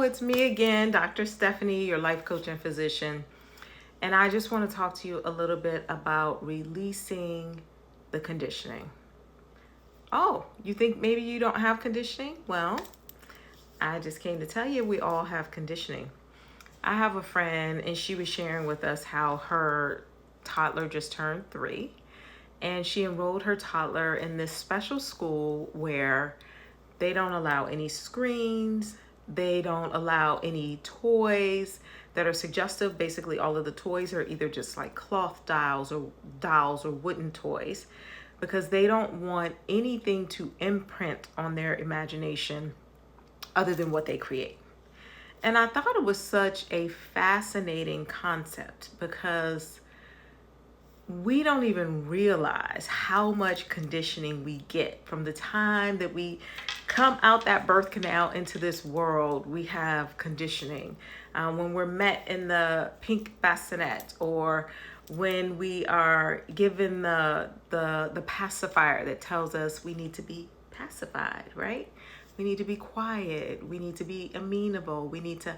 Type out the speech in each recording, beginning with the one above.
it's me again, Dr. Stephanie, your life coach and physician. And I just want to talk to you a little bit about releasing the conditioning. Oh, you think maybe you don't have conditioning? Well, I just came to tell you we all have conditioning. I have a friend, and she was sharing with us how her toddler just turned 3, and she enrolled her toddler in this special school where they don't allow any screens. They don't allow any toys that are suggestive. Basically, all of the toys are either just like cloth dolls or wooden toys, because they don't want anything to imprint on their imagination other than what they create. And I thought it was such a fascinating concept because we don't even realize how much conditioning we get from the time that we come out that birth canal into this world. We have conditioning when we're met in the pink bassinet, or when we are given the pacifier that tells us we need to be pacified, right? We need to be quiet. We need to be amenable. We need to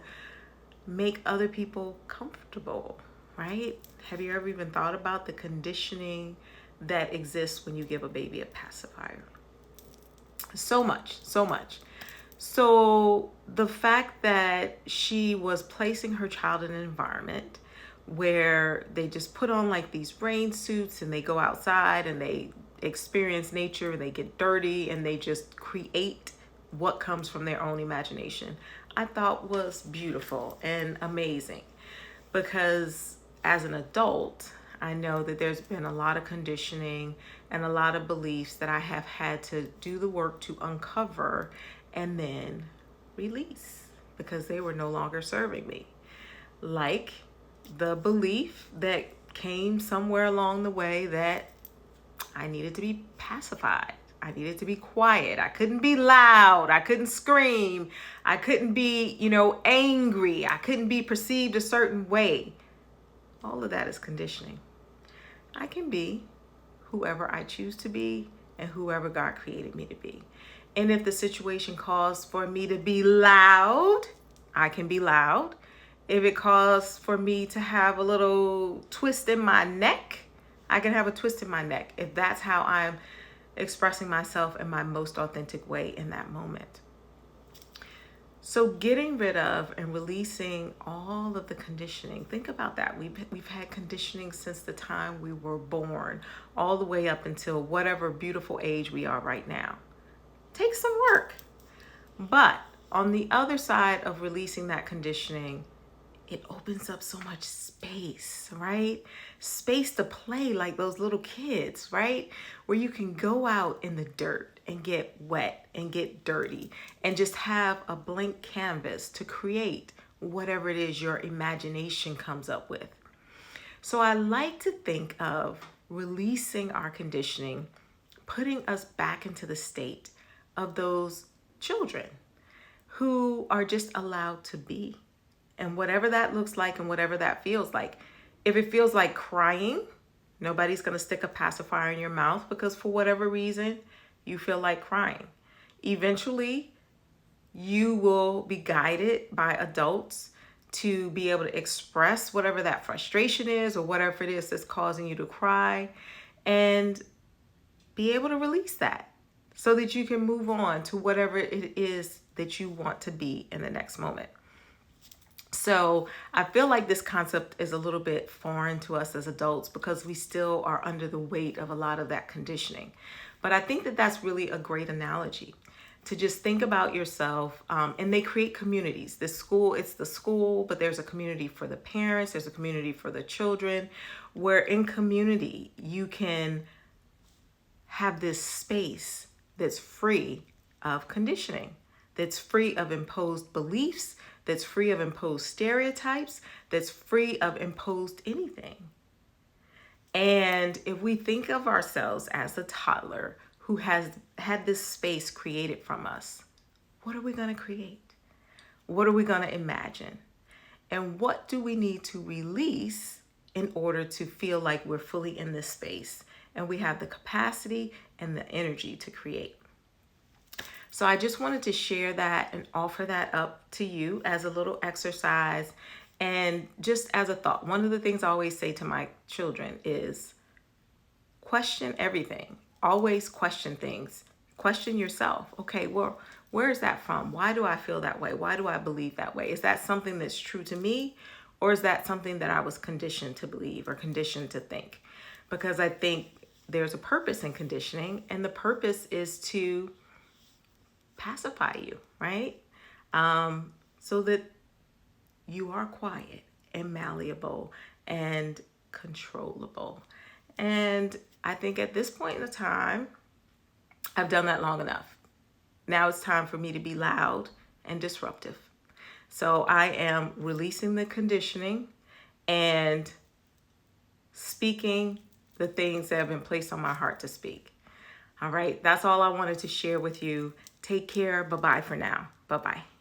make other people comfortable, right? Have you ever even thought about the conditioning that exists when you give a baby a pacifier? So much, so much. So the fact that she was placing her child in an environment where they just put on like these rain suits and they go outside and they experience nature and they get dirty and they just create what comes from their own imagination, I thought was beautiful and amazing. Because as an adult, I know that there's been a lot of conditioning and a lot of beliefs that I have had to do the work to uncover and then release because they were no longer serving me. Like the belief that came somewhere along the way that I needed to be pacified. I needed to be quiet. I couldn't be loud. I couldn't scream. I couldn't be, angry. I couldn't be perceived a certain way. All of that is conditioning. I can be whoever I choose to be and whoever God created me to be. And if the situation calls for me to be loud, I can be loud. If it calls for me to have a little twist in my neck, I can have a twist in my neck if that's how I'm expressing myself in my most authentic way in that moment. So getting rid of and releasing all of the conditioning, think about that. We've had conditioning since the time we were born, all the way up until whatever beautiful age we are right now. Takes some work. But on the other side of releasing that conditioning, it opens up so much space, right? Space to play like those little kids, right? Where you can go out in the dirt and get wet and get dirty and just have a blank canvas to create whatever it is your imagination comes up with. So I like to think of releasing our conditioning, putting us back into the state of those children who are just allowed to be. And whatever that looks like and whatever that feels like. If it feels like crying, nobody's going to stick a pacifier in your mouth because for whatever reason, you feel like crying. Eventually, you will be guided by adults to be able to express whatever that frustration is or whatever it is that's causing you to cry, and be able to release that so that you can move on to whatever it is that you want to be in the next moment. So I feel like this concept is a little bit foreign to us as adults because we still are under the weight of a lot of that conditioning. But I think that that's really a great analogy to just think about yourself. And they create communities. This school, it's the school, but there's a community for the parents. There's a community for the children, where in community you can have this space that's free of conditioning, that's free of imposed beliefs, that's free of imposed stereotypes, that's free of imposed anything. And if we think of ourselves as a toddler who has had this space created from us, what are we going to create? What are we going to imagine? And what do we need to release in order to feel like we're fully in this space and we have the capacity and the energy to create? So I just wanted to share that and offer that up to you as a little exercise and just as a thought. One of the things I always say to my children is question everything. Always question things. Question yourself. Okay, well, where is that from? Why do I feel that way? Why do I believe that way? Is that something that's true to me? Or is that something that I was conditioned to believe or conditioned to think? Because I think there's a purpose in conditioning, and the purpose is to pacify you, right? So that you are quiet and malleable and controllable. And I think at this point in the time, I've done that long enough. Now it's time for me to be loud and disruptive. So I am releasing the conditioning and speaking the things that have been placed on my heart to speak. All right, that's all I wanted to share with you. Take care. Bye-bye for now. Bye-bye.